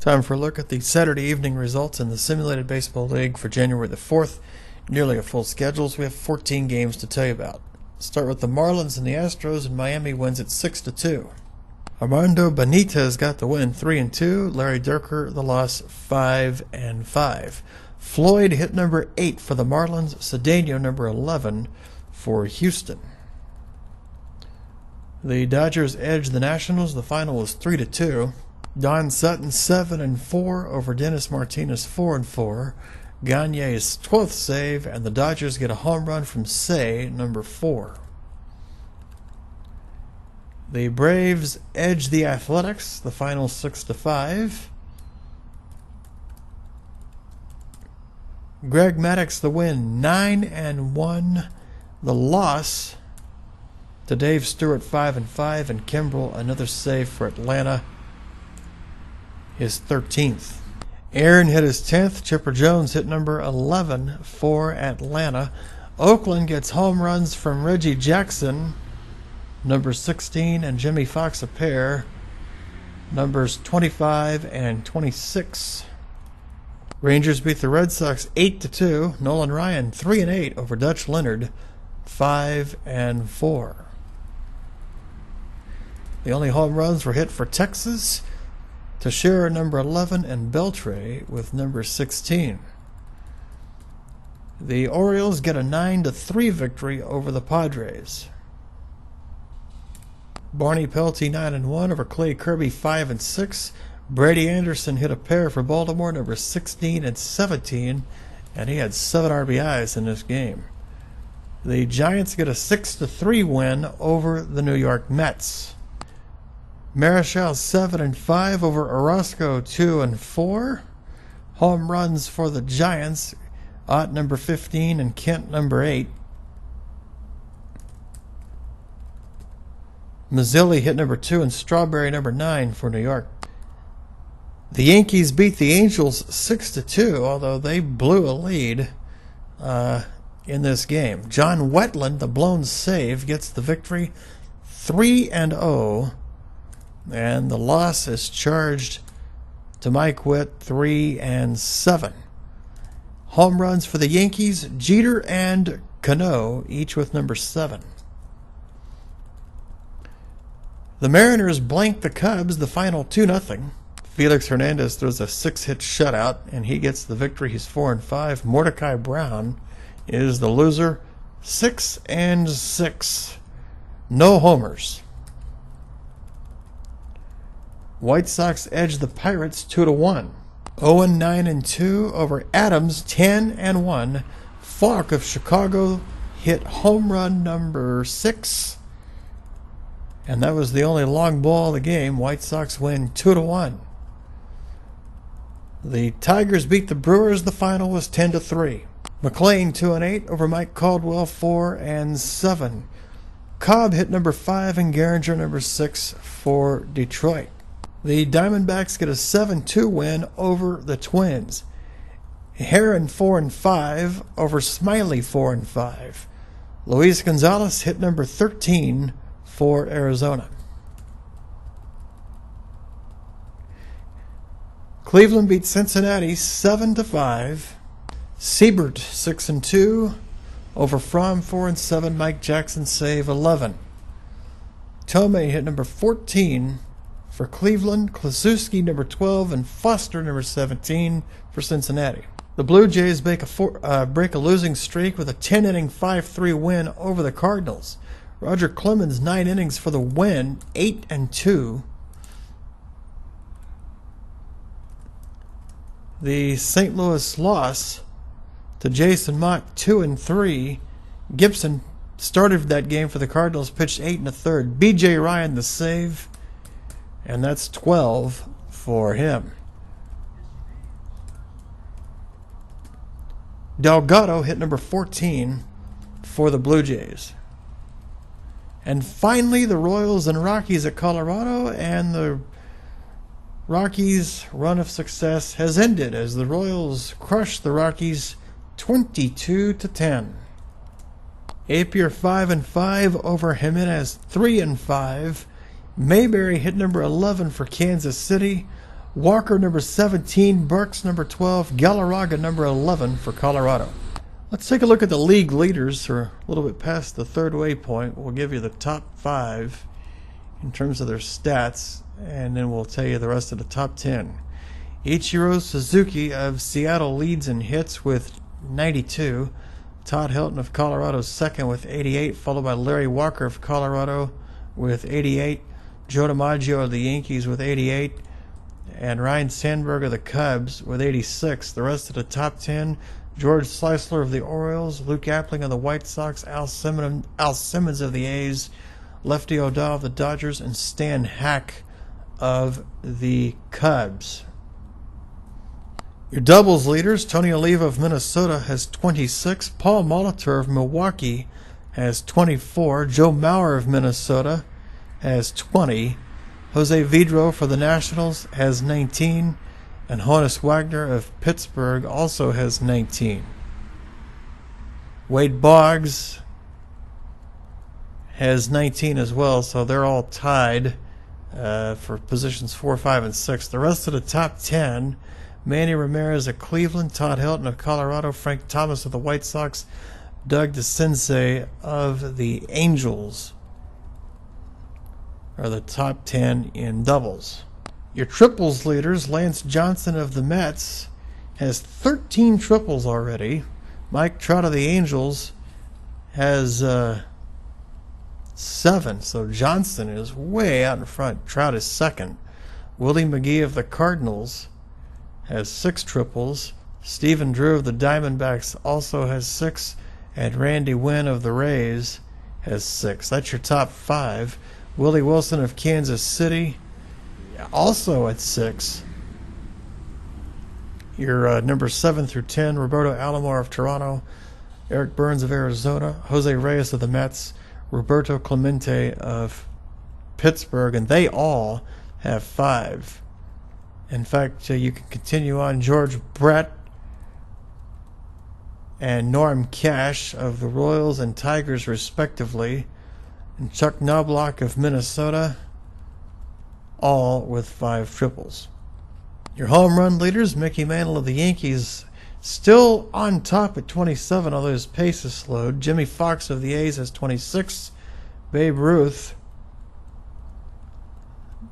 Time for a look at the Saturday evening results in the Simulated Baseball League for January the 4th. Nearly a full schedule, so we have 14 games to tell you about. Start with the Marlins and the Astros, and Miami wins it 6-2. Armando Benitez got the win 3-2. Larry Dierker the loss 5-5. Floyd hit number 8 for the Marlins. Cedeno number 11 for Houston. The Dodgers edged the Nationals. The final was 3-2. Don Sutton 7-4 over Dennis Martinez 4-4. Gagne's 12th save, and the Dodgers get a home run from Say, number 4. The Braves edge the Athletics. The final 6-5. Greg Maddux the win 9-1. The loss to Dave Stewart 5-5, and Kimbrel another save for Atlanta, his 13th. Aaron hit his 10th. Chipper Jones hit number 11 for Atlanta. Oakland gets home runs from Reggie Jackson, number 16, and Jimmy Fox a pair, numbers 25 and 26. Rangers beat the Red Sox 8-2. Nolan Ryan 3-8 over Dutch Leonard 5-4. The only home runs were hit for Texas: Teixeira number 11 and Beltre with number 16. The Orioles get a 9-3 victory over the Padres. Barney Pelty 9-1 over Clay Kirby 5-6. Brady Anderson hit a pair for Baltimore, number 16 and 17, and he had 7 RBIs in this game. The Giants get a 6-3 win over the New York Mets. Marichal 7-5 over Orozco 2-4. Home runs for the Giants: Ott number 15 and Kent number 8. Mazzilli hit number 2 and Strawberry number 9 for New York. The Yankees beat the Angels 6-2, although they blew a lead in this game. John Wetland, the blown save, gets the victory 3-0. And the loss is charged to Mike Witt 3-7. Home runs for the Yankees: Jeter and Cano, each with number 7. The Mariners blanked the Cubs, the final 2-0. Felix Hernandez throws a 6-hit shutout, and he gets the victory. He's 4-5. Mordecai Brown is the loser, 6-6. No homers. White Sox edge the Pirates 2-1. Owen 9-2 over Adams 10-1. Falk of Chicago hit home run number 6. And that was the only long ball of the game. White Sox win 2-1. The Tigers beat the Brewers. The final was 10-3. McLean 2-8 over Mike Caldwell 4-7. Cobb hit number 5 and Gehringer number 6 for Detroit. The Diamondbacks get a 7-2 win over the Twins. Heron 4-5 over Smiley 4-5. Luis Gonzalez hit number 13 for Arizona. Cleveland beat Cincinnati 7-5. Siebert 6-2 over Fromm 4-7. Mike Jackson save 11. Tomei hit number 14 for Cleveland. Kluszewski number 12 and Foster number 17 for Cincinnati. The Blue Jays break a losing streak with a 10-inning 5-3 win over the Cardinals. Roger Clemens 9 innings for the win, 8-2. The St. Louis loss to Jason Mock 2-3. Gibson started that game for the Cardinals, pitched 8 1/3. B.J. Ryan the save, and that's 12 for him. Delgado hit number 14 for the Blue Jays. And finally, the Royals and Rockies at Colorado, and the Rockies' run of success has ended as the Royals crushed the Rockies 22-10. Apier 5-5 over Jimenez 3-5. Mayberry hit number 11 for Kansas City. Walker, number 17. Burks, number 12. Galarraga, number 11 for Colorado. Let's take a look at the league leaders. We're a little bit past the third waypoint. We'll give you the top 5 in terms of their stats, and then we'll tell you the rest of the top 10. Ichiro Suzuki of Seattle leads in hits with 92. Todd Helton of Colorado second with 88, followed by Larry Walker of Colorado with 88. Joe DiMaggio of the Yankees with 88. And Ryan Sandberg of the Cubs with 86. The rest of the top 10, George Sisler of the Orioles, Luke Appling of the White Sox, Al Simmons of the A's, Lefty O'Dowd of the Dodgers, and Stan Hack of the Cubs. Your doubles leaders, Tony Oliva of Minnesota has 26. Paul Molitor of Milwaukee has 24. Joe Mauer of Minnesota has 20. Jose Vidro for the Nationals has 19. And Honus Wagner of Pittsburgh also has 19. Wade Boggs has 19 as well, so they're all tied for positions 4, 5, and 6. The rest of the top 10, Manny Ramirez of Cleveland, Todd Helton of Colorado, Frank Thomas of the White Sox, Doug DeCinces of the Angels are the top 10 in doubles. Your triples leaders, Lance Johnson of the Mets has 13 triples already. Mike Trout of the Angels has 7, so Johnson is way out in front. Trout is second. Willie McGee of the Cardinals has 6 triples. Stephen Drew of the Diamondbacks also has 6, and Randy Wynn of the Rays has 6. That's your top 5. Willie Wilson of Kansas City also at 6. Your number 7 through 10, Roberto Alomar of Toronto, Eric Burns of Arizona, Jose Reyes of the Mets, Roberto Clemente of Pittsburgh, and they all have 5. In fact, you can continue on. George Brett and Norm Cash of the Royals and Tigers, respectively, and Chuck Knobloch of Minnesota, all with 5 triples. Your home run leaders, Mickey Mantle of the Yankees, still on top at 27, although his pace is slowed. Jimmy Fox of the A's has 26. Babe Ruth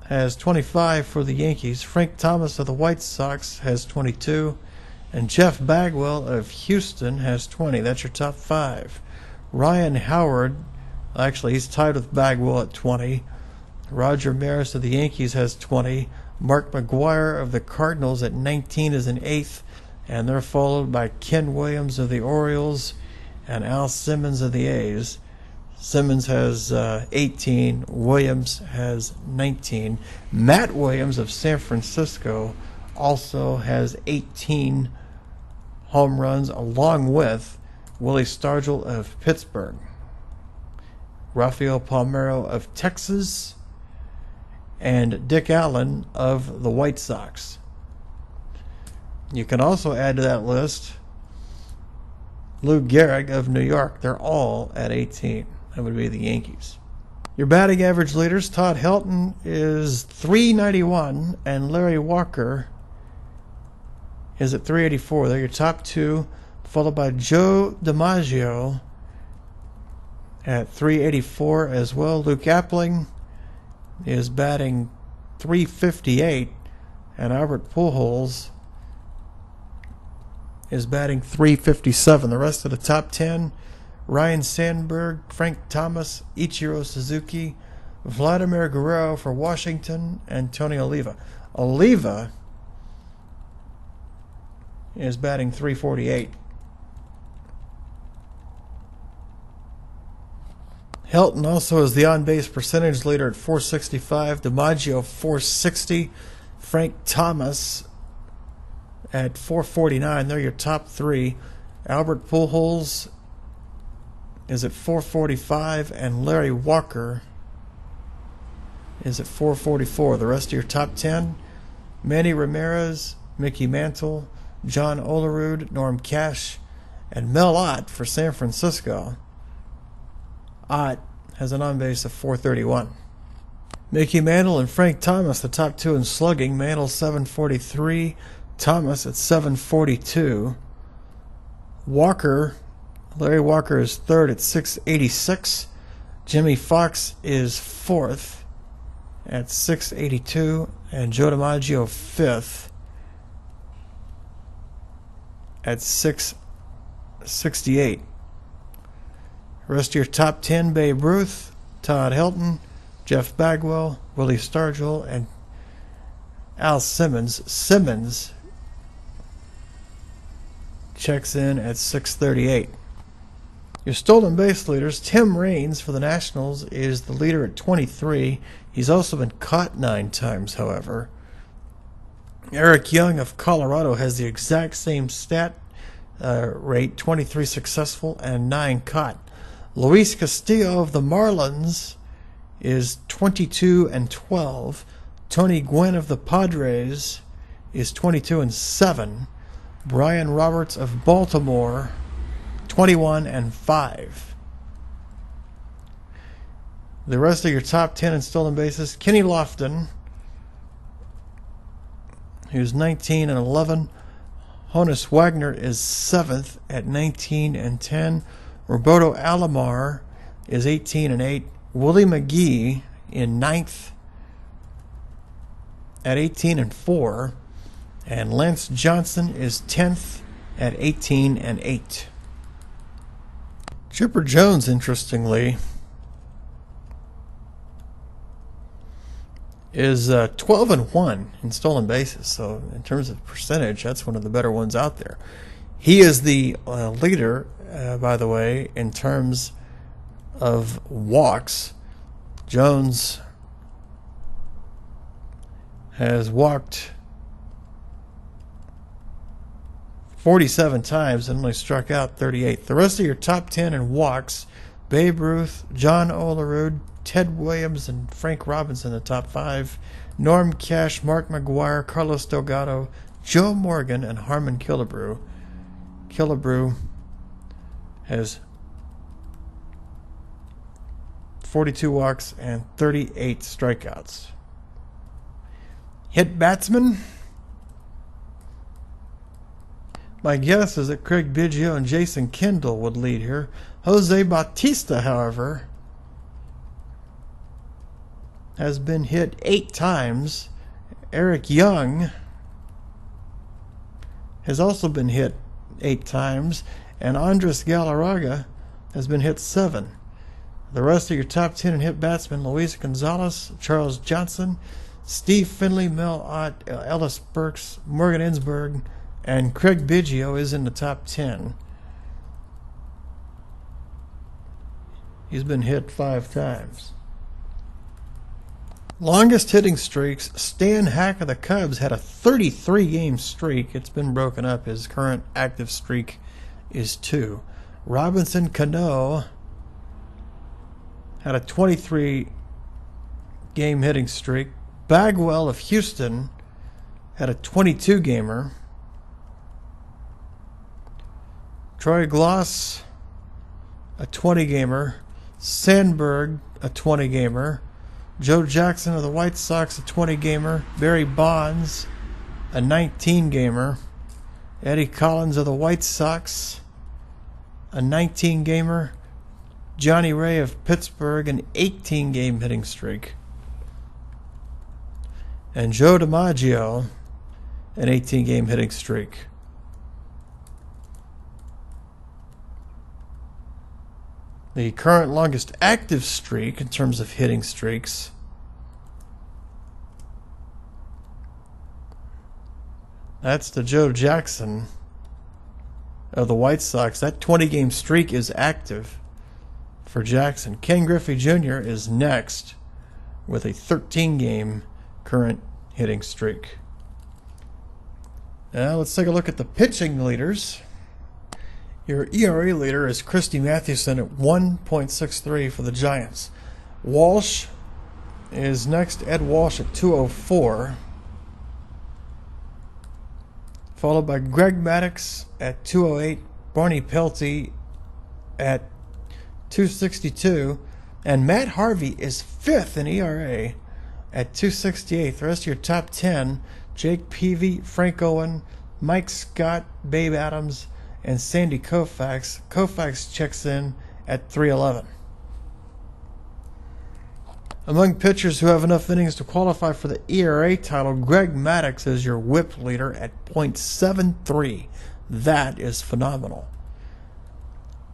has 25 for the Yankees. Frank Thomas of the White Sox has 22. And Jeff Bagwell of Houston has 20. That's your top 5. Ryan Howard, actually he's tied with Bagwell at 20. Roger Maris of the Yankees has 20. Mark McGwire of the Cardinals at 19 is in 8th. And they're followed by Ken Williams of the Orioles and Al Simmons of the A's. Simmons has 18. Williams has 19. Matt Williams of San Francisco also has 18 home runs, along with Willie Stargell of Pittsburgh, Rafael Palmeiro of Texas, and Dick Allen of the White Sox. You can also add to that list Lou Gehrig of New York. They're all at 18. That would be the Yankees. Your batting average leaders, Todd Helton is .391, and Larry Walker is at .384. They're your top 2, followed by Joe DiMaggio at .384 as well. Luke Appling is batting .358, and Albert Pujols is batting .357. The rest of the top 10, Ryan Sandberg, Frank Thomas, Ichiro Suzuki, Vladimir Guerrero for Washington, and Tony Oliva. Oliva is batting .348. Helton also is the on-base percentage leader at .465. DiMaggio .460. Frank Thomas at .449. They're your top 3. Albert Pujols is at .445, and Larry Walker is at .444. The rest of your top 10, Manny Ramirez, Mickey Mantle, John Olerud, Norm Cash, and Mel Ott for San Francisco. Ott has an on-base of .431. Mickey Mantle and Frank Thomas, the top two in slugging. Mantle 743, Thomas at 742. Larry Walker is third at 686. Jimmy Fox is fourth at 682. And Joe DiMaggio fifth at 668. Rest of your top 10, Babe Ruth, Todd Helton, Jeff Bagwell, Willie Stargell, and Al Simmons. Simmons checks in at 638. Your stolen base leaders, Tim Raines for the Nationals is the leader at 23. He's also been caught 9 times, however. Eric Young of Colorado has the exact same stat rate, 23 successful and 9 caught. Luis Castillo of the Marlins is 22 and 12. Tony Gwynn of the Padres is 22 and 7. Brian Roberts of Baltimore, 21 and 5. The rest of your top 10 in stolen bases, Kenny Lofton, who's 19 and 11. Honus Wagner is 7th at 19 and 10. Roberto Alomar is 18 and 8. Willie McGee in 9th at 18 and 4. And Lance Johnson is 10th at 18 and 8. Chipper Jones, interestingly, is 12 and 1 in stolen bases. So in terms of percentage, that's one of the better ones out there. He is the leader, by the way, in terms of walks. Jones has walked 47 times and only struck out 38. The rest of your top 10 in walks, Babe Ruth, John Olerud, Ted Williams, and Frank Robinson, the top 5. Norm Cash, Mark McGwire, Carlos Delgado, Joe Morgan, and Harmon Killebrew. Killebrew has 42 walks and 38 strikeouts. Hit batsman? My guess is that Craig Biggio and Jason Kendall would lead here. Jose Bautista, however, has been hit 8 times. Eric Young has also been hit 8 times. And Andres Galarraga has been hit 7. The rest of your top 10 in hit batsmen, Luis Gonzalez, Charles Johnson, Steve Finley, Mel Ott, Ellis Burks, Morgan Ensberg, and Craig Biggio is in the top 10. He's been hit 5 times. Longest hitting streaks, Stan Hack of the Cubs had a 33-game streak. It's been broken up. His current active streak is 2. Robinson Cano had a 23-game hitting streak. Bagwell of Houston had a 22-gamer. Troy Gloss, a 20-gamer. Sandberg, a 20-gamer. Joe Jackson of the White Sox, a 20-gamer. Barry Bonds, a 19-gamer. Eddie Collins of the White Sox, a 19-gamer. Johnny Ray of Pittsburgh, an 18-game hitting streak. And Joe DiMaggio, an 18-game hitting streak. The current longest active streak in terms of hitting streaks that's the Joe Jackson of the White Sox. That 20-game streak is active for Jackson. Ken Griffey Jr. is next with a 13-game current hitting streak. Now let's take a look at the pitching leaders. Your ERA leader is Christy Mathewson at 1.63 for the Giants. Walsh is next, Ed Walsh at 204. Followed by Greg Maddux at 208. Barney Pelty at 262. And Matt Harvey is 5th in ERA at 268. The rest of your top 10, Jake Peavy, Frank Owen, Mike Scott, Babe Adams, and Sandy Koufax. Koufax checks in at 311. Among pitchers who have enough innings to qualify for the ERA title, Greg Maddux is your whip leader at .73. That is phenomenal.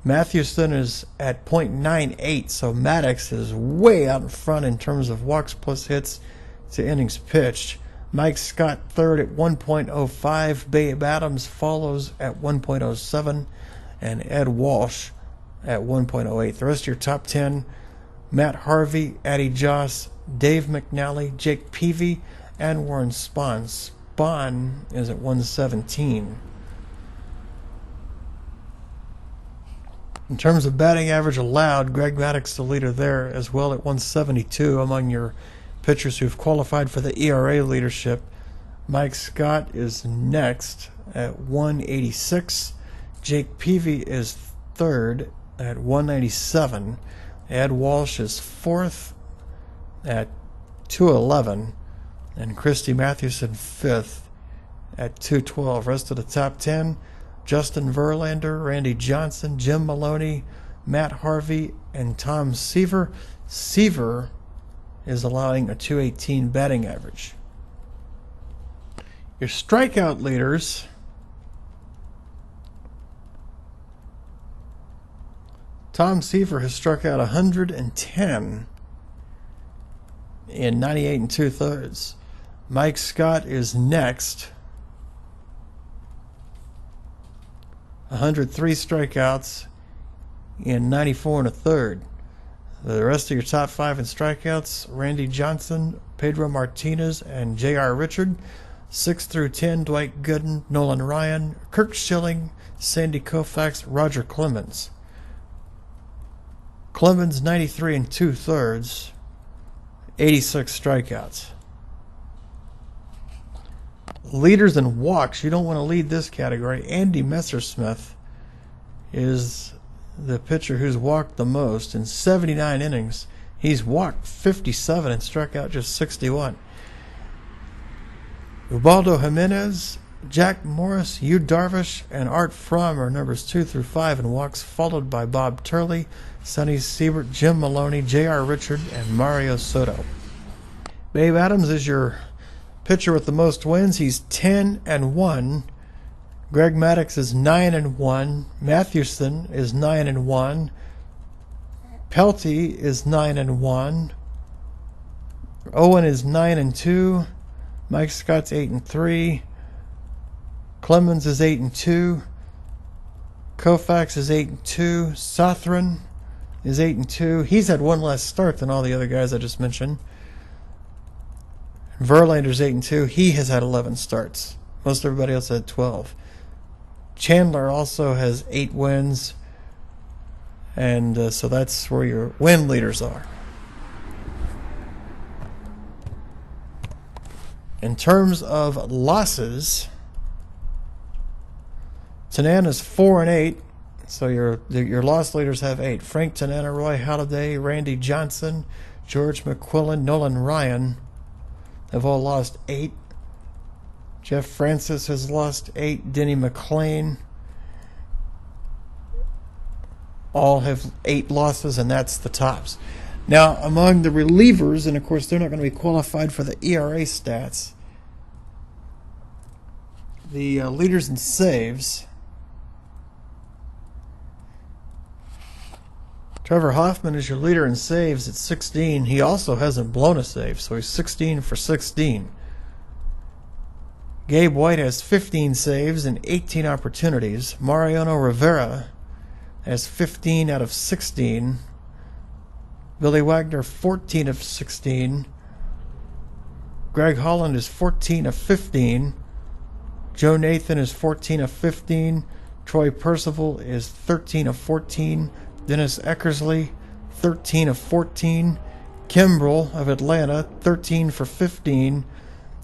Mathewson is at .98, so Maddux is way out in front in terms of walks plus hits to innings pitched. Mike Scott third at 1.05. Babe Adams follows at 1.07. And Ed Walsh at 1.08. The rest of your top 10, Matt Harvey, Addie Joss, Dave McNally, Jake Peavy, and Warren Spahn. Spahn is at 117. In terms of batting average allowed, Greg Maddux the leader there as well at 172 among your pitchers who've qualified for the ERA leadership. Mike Scott is next at 186. Jake Peavy is third at 197. Ed Walsh is fourth at 211. And Christy Mathewson fifth at 212. Rest of the top 10, Justin Verlander, Randy Johnson, Jim Maloney, Matt Harvey, and Tom Seaver. Seaver is allowing a 218 batting average. Your strikeout leaders, Tom Seaver has struck out 110 in 98 2/3. Mike Scott is next, 103 strikeouts in 94 1/3. The rest of your top 5 in strikeouts, Randy Johnson, Pedro Martinez, and J.R. Richard. 6 through 10, Dwight Gooden, Nolan Ryan, Kirk Schilling, Sandy Koufax, Roger Clemens. Clemens 93 2/3, 86 strikeouts. Leaders in walks, you don't want to lead this category. Andy Messersmith is the pitcher who's walked the most in 79 innings. He's walked 57 and struck out just 61. Ubaldo Jimenez, Jack Morris, Yu Darvish, and Art Fromm are numbers 2 through 5 in walks, followed by Bob Turley, Sonny Siebert, Jim Maloney, J.R. Richard, and Mario Soto. Babe Adams is your pitcher with the most wins. He's 10-1. Greg Maddux is 9-1. Mathewson is 9-1. Pelty is 9-1. Owen is 9-2. Mike Scott's 8-3. Clemens is 8-2. Koufax is 8-2. Sothran is 8-2. He's had one less start than all the other guys I just mentioned. Verlander's 8-2. He has had 11 starts. Most everybody else had 12. Chandler also has 8 wins, and so that's where your win leaders are. In terms of losses, Tanana's 4-8, so your loss leaders have 8. Frank Tanana, Roy Halladay, Randy Johnson, George McQuillan, Nolan Ryan have all lost 8. Jeff Francis has lost 8. Denny McClain all have 8 losses, and that's the tops. Now, among the relievers, and of course they're not going to be qualified for the ERA stats, the leaders in saves, Trevor Hoffman is your leader in saves at 16. He also hasn't blown a save, so he's 16 for 16. Gabe White has 15 saves and 18 opportunities. Mariano Rivera has 15 out of 16. Billy Wagner, 14 of 16. Greg Holland is 14 of 15. Joe Nathan is 14 of 15. Troy Percival is 13 of 14. Dennis Eckersley, 13 of 14. Kimbrell of Atlanta, 13 for 15.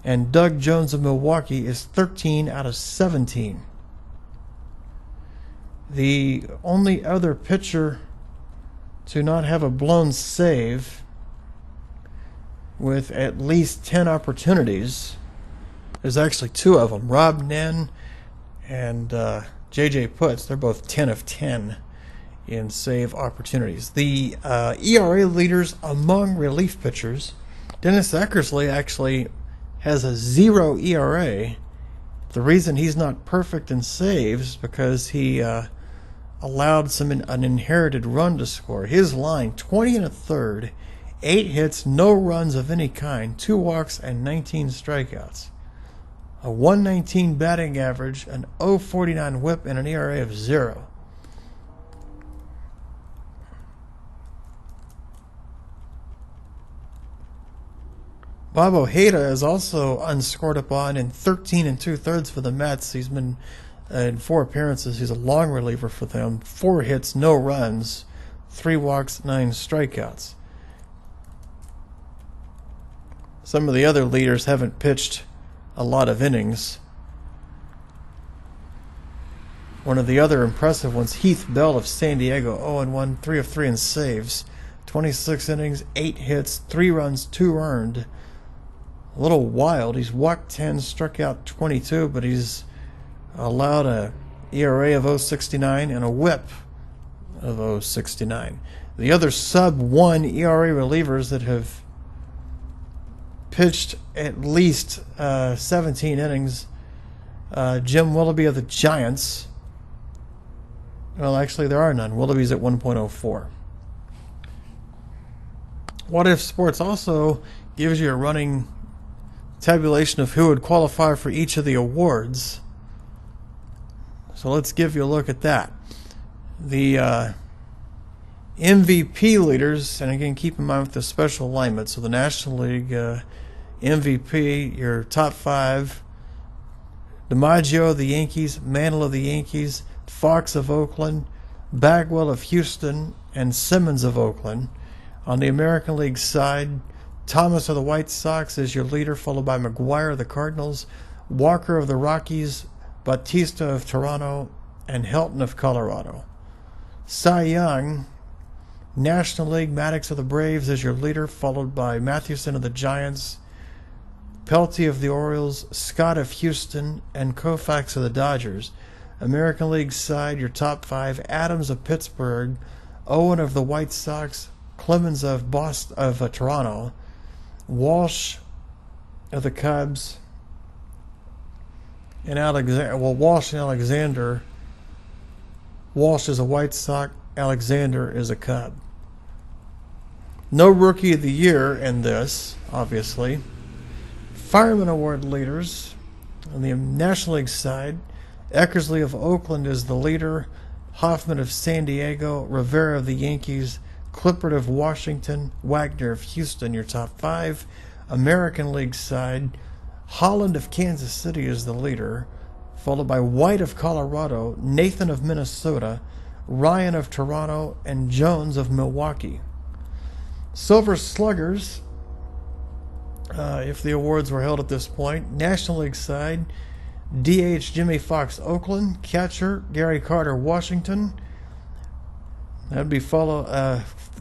And Doug Jones of Milwaukee is 13 out of 17. The only other pitcher to not have a blown save with at least 10 opportunities. There's actually two of them, Rob Nen and J.J. Putz. They're both 10 of 10 in save opportunities. The ERA leaders among relief pitchers, Dennis Eckersley actually has a 0 ERA. The reason he's not perfect in saves is because he allowed an inherited run to score. His line, 20 and a third, 8 hits, no runs of any kind, 2 walks, and 19 strikeouts. A 119 batting average, an 0.49 whip, and an ERA of 0. Bob Ojeda is also unscored upon in 13 and 2/3 for the Mets. He's been in 4 appearances. He's a long reliever for them. 4 hits, no runs, 3 walks, 9 strikeouts. Some of the other leaders haven't pitched a lot of innings. One of the other impressive ones, Heath Bell of San Diego, 0-1, 3 of 3 in saves. 26 innings, 8 hits, 3 runs, 2 earned. A little wild. He's walked 10, struck out 22, but he's allowed a ERA of 0.69 and a whip of 0.69. The other sub-1 ERA relievers that have pitched at least 17 innings, Jim Willoughby of the Giants. Well, actually, there are none. Willoughby's at 1.04. What If Sports also gives you a running tabulation of who would qualify for each of the awards. So let's give you a look at that. The MVP leaders, and again, keep in mind with the special alignment. So the National League MVP, your top 5, DiMaggio of the Yankees, Mantle of the Yankees, Fox of Oakland, Bagwell of Houston, and Simmons of Oakland. On the American League side, Thomas of the White Sox is your leader, followed by McGuire of the Cardinals, Walker of the Rockies, Bautista of Toronto, and Helton of Colorado. Cy Young, National League, Maddox of the Braves is your leader, followed by Mathewson of the Giants, Pelty of the Orioles, Scott of Houston, and Koufax of the Dodgers. American League side, your top 5, Adams of Pittsburgh, Owen of the White Sox, Clemens of Toronto, Walsh of the Cubs, and Walsh and Alexander. Walsh is a White Sox, Alexander is a Cub. No Rookie of the Year in this, obviously. Fireman Award leaders on the National League side, Eckersley of Oakland is the leader, Hoffman of San Diego, Rivera of the Yankees, Clippard of Washington, Wagner of Houston, your top 5. American League side, Holland of Kansas City is the leader, followed by White of Colorado, Nathan of Minnesota, Ryan of Toronto, and Jones of Milwaukee. Silver Sluggers, if the awards were held at this point, National League side, DH Jimmy Fox, Oakland, catcher Gary Carter, Washington. That'd be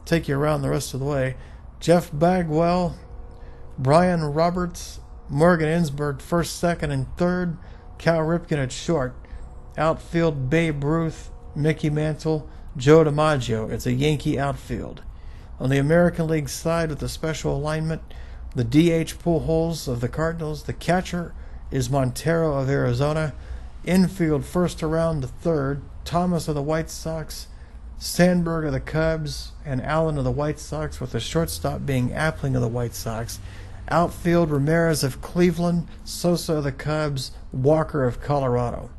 take you around the rest of the way. Jeff Bagwell, Brian Roberts, Morgan Ensberg, 1st, 2nd, and 3rd. Cal Ripken at short. Outfield, Babe Ruth, Mickey Mantle, Joe DiMaggio. It's a Yankee outfield. On the American League side with the special alignment, the DH Pujols of the Cardinals. The catcher is Montero of Arizona. Infield, 1st around to 3rd. Thomas of the White Sox, Sandberg of the Cubs, and Allen of the White Sox, with the shortstop being Appling of the White Sox. Outfield, Ramirez of Cleveland, Sosa of the Cubs, Walker of Colorado.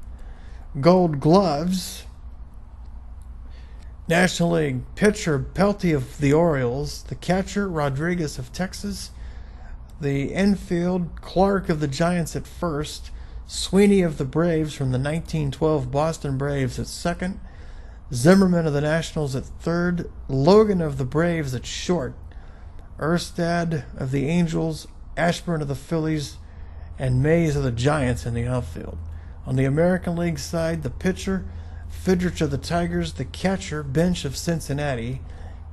Gold Gloves, National League pitcher Pelty of the Orioles, the catcher Rodriguez of Texas, the infield Clark of the Giants at 1st, Sweeney of the Braves from the 1912 Boston Braves at 2nd, Zimmerman of the Nationals at 3rd, Logan of the Braves at short, Erstad of the Angels, Ashburn of the Phillies, and Mays of the Giants in the outfield. On the American League side, the pitcher Fidrich of the Tigers, the catcher Bench of Cincinnati,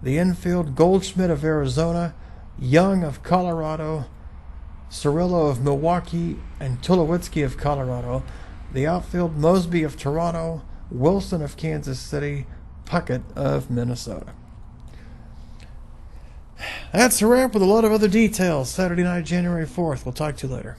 the infield Goldschmidt of Arizona, Young of Colorado, Cirillo of Milwaukee, and Tulowitzki of Colorado. The outfield, Mosby of Toronto, Wilson of Kansas City, Puckett of Minnesota. That's a wrap with a lot of other details. Saturday night, January 4th. We'll talk to you later.